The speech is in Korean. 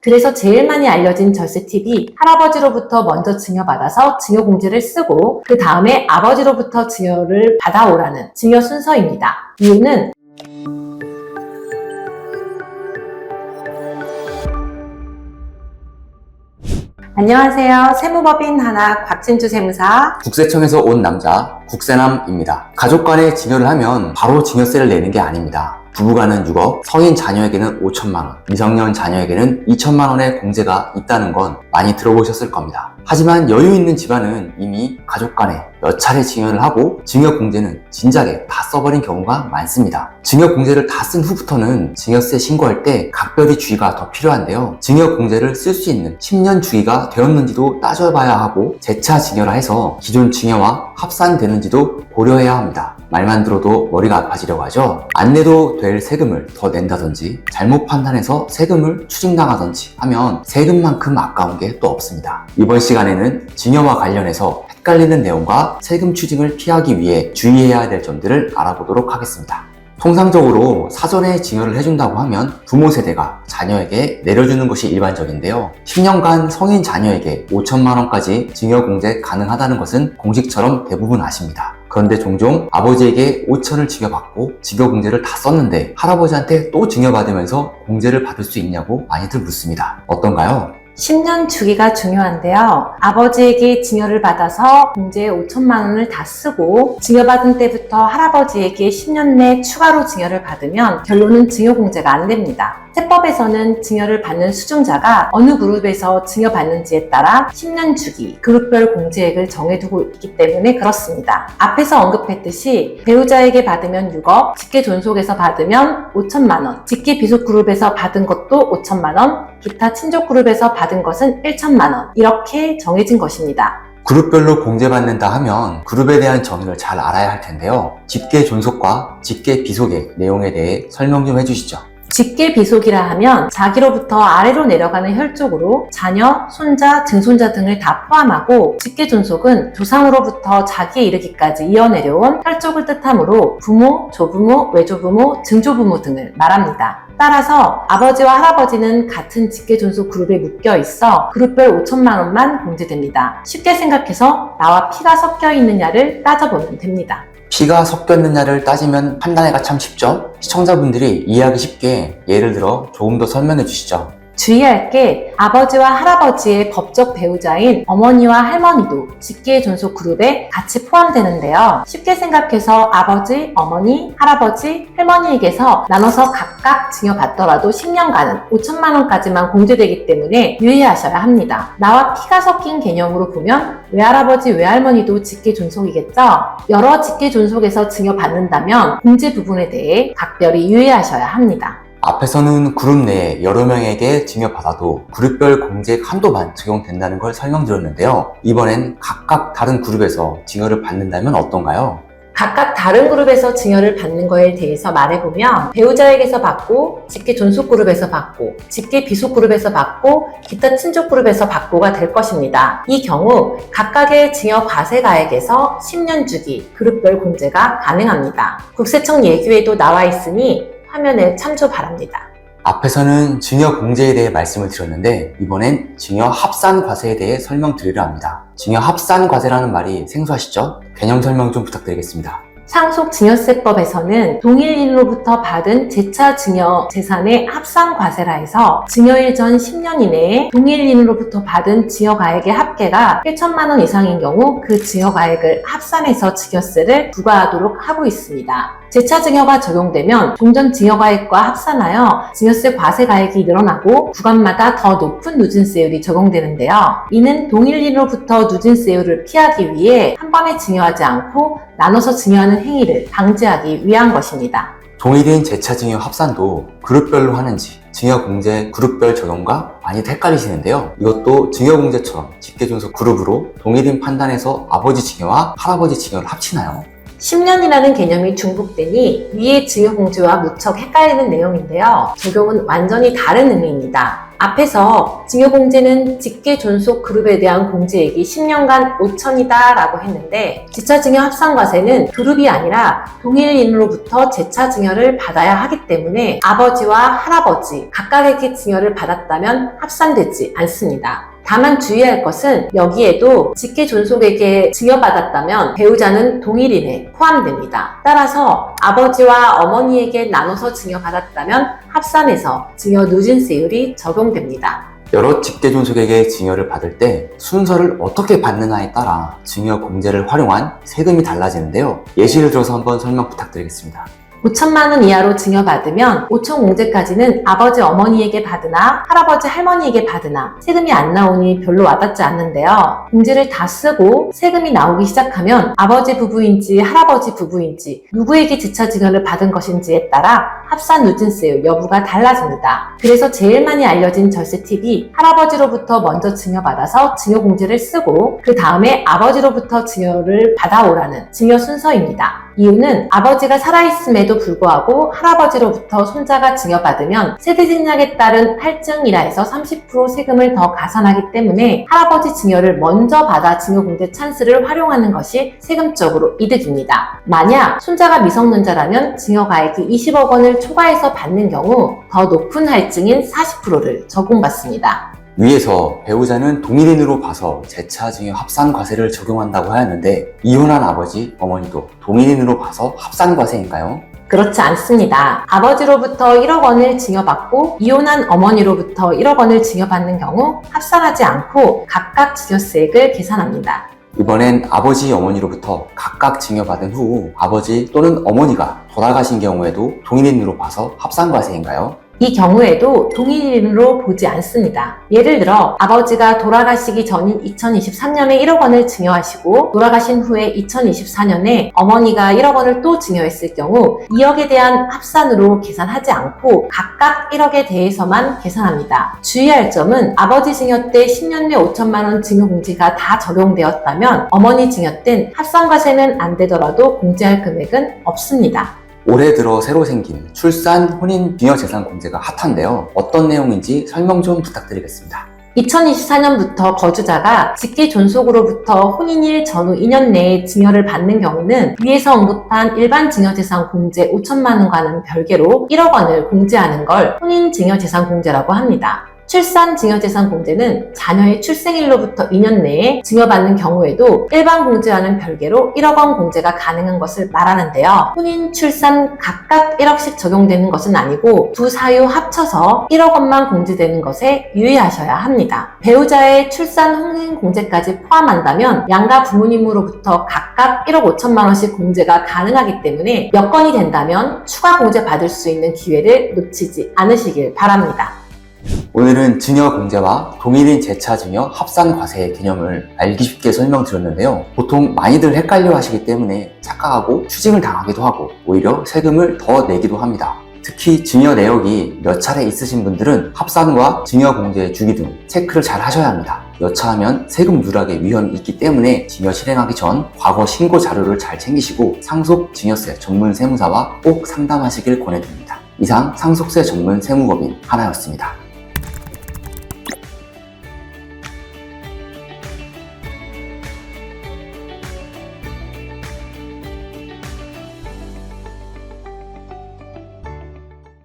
그래서 제일 많이 알려진 절세 팁이 할아버지로부터 먼저 증여받아서 증여공제를 쓰고 그 다음에 아버지로부터 증여를 받아오라는 증여 순서입니다. 이유는 안녕하세요. 세무법인 하나 곽진주 세무사. 국세청에서 온 남자 국세남입니다. 가족 간에 증여를 하면 바로 증여세를 내는 게 아닙니다. 부부간은 6억, 성인 자녀에게는 5천만 원, 미성년 자녀에게는 2천만 원의 공제가 있다는 건 많이 들어보셨을 겁니다. 하지만 여유 있는 집안은 이미 가족 간에 몇 차례 증여를 하고 증여 공제는 진작에 다 써버린 경우가 많습니다. 증여 공제를 다 쓴 후부터는 증여세 신고할 때 각별히 주의가 더 필요한데요. 증여 공제를 쓸 수 있는 10년 주기가 되었는지도 따져봐야 하고 재차 증여를 해서 기존 증여와 합산되는지도 고려해야 합니다. 말만 들어도 머리가 아파지려고 하죠. 안 내도 될 세금을 더 낸다든지 잘못 판단해서 세금을 추징당하든지 하면 세금만큼 아까운 게 또 없습니다. 이번 시간에는 증여와 관련해서 헷갈리는 내용과 세금 추징을 피하기 위해 주의해야 될 점들을 알아보도록 하겠습니다. 통상적으로 사전에 증여를 해준다고 하면 부모 세대가 자녀에게 내려주는 것이 일반적인데요. 10년간 성인 자녀에게 5천만 원까지 증여 공제 가능하다는 것은 공식처럼 대부분 아십니다. 그런데 종종 아버지에게 5천을 증여받고 증여 공제를 다 썼는데 할아버지한테 또 증여받으면서 공제를 받을 수 있냐고 많이들 묻습니다. 어떤가요? 10년 주기가 중요한데요. 아버지에게 증여를 받아서 공제 5천만 원을 다 쓰고 증여받은 때부터 할아버지에게 10년 내 추가로 증여를 받으면 결론은 증여공제가 안 됩니다. 세법에서는 증여를 받는 수증자가 어느 그룹에서 증여받는지에 따라 10년 주기, 그룹별 공제액을 정해두고 있기 때문에 그렇습니다. 앞에서 언급했듯이 배우자에게 받으면 6억, 직계존속에서 받으면 5천만 원, 직계비속그룹에서 받은 것도 5천만 원, 기타 친족그룹에서 받은 것은 1천만 원, 이렇게 정해진 것입니다. 그룹별로 공제받는다 하면 그룹에 대한 정의를 잘 알아야 할 텐데요. 직계존속과 직계비속의 내용에 대해 설명 좀 해주시죠. 직계비속이라 하면 자기로부터 아래로 내려가는 혈족으로 자녀, 손자, 증손자 등을 다 포함하고 직계존속은 조상으로부터 자기에 이르기까지 이어내려온 혈족을 뜻하므로 부모, 조부모, 외조부모, 증조부모 등을 말합니다. 따라서 아버지와 할아버지는 같은 직계존속 그룹에 묶여 있어 그룹별 5천만 원만 공제됩니다. 쉽게 생각해서 나와 피가 섞여 있느냐를 따져보면 됩니다. 피가 섞였느냐를 따지면 판단하기가 참 쉽죠? 시청자분들이 이해하기 쉽게 예를 들어 조금 더 설명해 주시죠. 주의할 게 아버지와 할아버지의 법적 배우자인 어머니와 할머니도 직계존속 그룹에 같이 포함되는데요. 쉽게 생각해서 아버지, 어머니, 할아버지, 할머니에게서 나눠서 각각 증여받더라도 10년간은 5천만 원까지만 공제되기 때문에 유의하셔야 합니다. 나와 피가 섞인 개념으로 보면 외할아버지, 외할머니도 직계존속이겠죠? 여러 직계존속에서 증여받는다면 공제 부분에 대해 각별히 유의하셔야 합니다. 앞에서는 그룹 내에 여러 명에게 증여받아도 그룹별 공제액 한도만 적용된다는 걸 설명드렸는데요. 이번엔 각각 다른 그룹에서 증여를 받는다면 어떤가요? 각각 다른 그룹에서 증여를 받는 거에 대해서 말해보면 배우자에게서 받고, 직계존속그룹에서 받고, 직계비속그룹에서 받고, 기타 친족그룹에서 받고가 될 것입니다. 이 경우 각각의 증여 과세가액에서 10년 주기 그룹별 공제가 가능합니다. 국세청 예규에도 나와 있으니 화면에 참조 바랍니다. 앞에서는 증여 공제에 대해 말씀을 드렸는데 이번엔 증여 합산 과세에 대해 설명드리려 합니다. 증여 합산 과세라는 말이 생소하시죠? 개념 설명 좀 부탁드리겠습니다. 상속 증여세법에서는 동일인으로부터 받은 재차 증여 재산의 합산 과세라 해서 증여일 전 10년 이내에 동일인으로부터 받은 증여가액의 합계가 1천만 원 이상인 경우 그 증여가액을 합산해서 증여세를 부과하도록 하고 있습니다. 재차 증여가 적용되면 종전 증여가액과 합산하여 증여세 과세가액이 늘어나고 구간마다 더 높은 누진세율이 적용되는데요. 이는 동일인으로부터 누진세율을 피하기 위해 한 번에 증여하지 않고 나눠서 증여하는 행위를 방지하기 위한 것입니다. 동일인 재차 증여 합산도 그룹별로 하는지 증여공제 그룹별 적용과 많이 헷갈리시는데요. 이것도 증여공제처럼 직계존속 그룹으로 동일인 판단해서 아버지 증여와 할아버지 증여를 합치나요? 10년이라는 개념이 중복되니 위의 증여공제와 무척 헷갈리는 내용인데요. 적용은 완전히 다른 의미입니다. 앞에서 증여공제는 직계존속 그룹에 대한 공제액이 10년간 5천이다 라고 했는데 지차증여 합산과세는 그룹이 아니라 동일인으로부터 재차증여를 받아야 하기 때문에 아버지와 할아버지 각각에게 증여를 받았다면 합산되지 않습니다. 다만 주의할 것은 여기에도 직계존속에게 증여받았다면 배우자는 동일인에 포함됩니다. 따라서 아버지와 어머니에게 나눠서 증여받았다면 합산해서 증여 누진세율이 적용됩니다. 여러 직계존속에게 증여를 받을 때 순서를 어떻게 받느냐에 따라 증여 공제를 활용한 세금이 달라지는데요. 예시를 들어서 한번 설명 부탁드리겠습니다. 5천만 원 이하로 증여받으면 5천 공제까지는 아버지 어머니에게 받으나 할아버지 할머니에게 받으나 세금이 안 나오니 별로 와닿지 않는데요. 공제를 다 쓰고 세금이 나오기 시작하면 아버지 부부인지 할아버지 부부인지 누구에게 재차증여를 받은 것인지에 따라 합산 누진세율 여부가 달라집니다. 그래서 제일 많이 알려진 절세 팁이 할아버지로부터 먼저 증여받아서 증여공제를 쓰고 그 다음에 아버지로부터 증여를 받아오라는 증여 순서입니다. 이유는 아버지가 살아있음에도 불구하고 할아버지로부터 손자가 증여받으면 세대증약에 따른 할증이라 해서 30% 세금을 더 가산하기 때문에 할아버지 증여를 먼저 받아 증여공제 찬스를 활용하는 것이 세금적으로 이득입니다. 만약 손자가 미성년자라면 증여가액이 20억 원을 초과해서 받는 경우 더 높은 할증인 40%를 적용받습니다. 위에서 배우자는 동일인으로 봐서 재차증여 합산과세를 적용한다고 하였는데 이혼한 아버지, 어머니도 동일인으로 봐서 합산과세인가요? 그렇지 않습니다. 아버지로부터 1억 원을 증여받고 이혼한 어머니로부터 1억 원을 증여받는 경우 합산하지 않고 각각 증여세액을 계산합니다. 이번엔 아버지, 어머니로부터 각각 증여받은 후 아버지 또는 어머니가 돌아가신 경우에도 동일인으로 봐서 합산과세인가요? 이 경우에도 동일인으로 보지 않습니다. 예를 들어 아버지가 돌아가시기 전인 2023년에 1억 원을 증여하시고 돌아가신 후에 2024년에 어머니가 1억 원을 또 증여했을 경우 2억에 대한 합산으로 계산하지 않고 각각 1억에 대해서만 계산합니다. 주의할 점은 아버지 증여 때 10년 내 5천만 원 증여공제가 다 적용되었다면 어머니 증여 땐 합산과세는 안 되더라도 공제할 금액은 없습니다. 올해 들어 새로 생긴 출산, 혼인, 증여재산 공제가 핫한데요. 어떤 내용인지 설명 좀 부탁드리겠습니다. 2024년부터 거주자가 직계존속으로부터 혼인일 전후 2년 내에 증여를 받는 경우는 위에서 언급한 일반 증여재산 공제 5천만 원과는 별개로 1억 원을 공제하는 걸 혼인증여재산 공제라고 합니다. 출산 증여재산 공제는 자녀의 출생일로부터 2년 내에 증여받는 경우에도 일반 공제와는 별개로 1억 원 공제가 가능한 것을 말하는데요. 혼인, 출산 각각 1억씩 적용되는 것은 아니고 두 사유 합쳐서 1억 원만 공제되는 것에 유의하셔야 합니다. 배우자의 출산, 혼인 공제까지 포함한다면 양가 부모님으로부터 각각 1억 5천만 원씩 공제가 가능하기 때문에 여건이 된다면 추가 공제 받을 수 있는 기회를 놓치지 않으시길 바랍니다. 오늘은 증여공제와 동일인 재차증여 합산과세의 개념을 알기 쉽게 설명드렸는데요. 보통 많이들 헷갈려 하시기 때문에 착각하고 추징을 당하기도 하고 오히려 세금을 더 내기도 합니다. 특히 증여 내역이 몇 차례 있으신 분들은 합산과 증여공제 주기 등 체크를 잘 하셔야 합니다. 여차하면 세금 누락의 위험이 있기 때문에 증여 실행하기 전 과거 신고 자료를 잘 챙기시고 상속 증여세 전문 세무사와 꼭 상담하시길 권해드립니다. 이상 상속세 전문 세무법인 하나였습니다.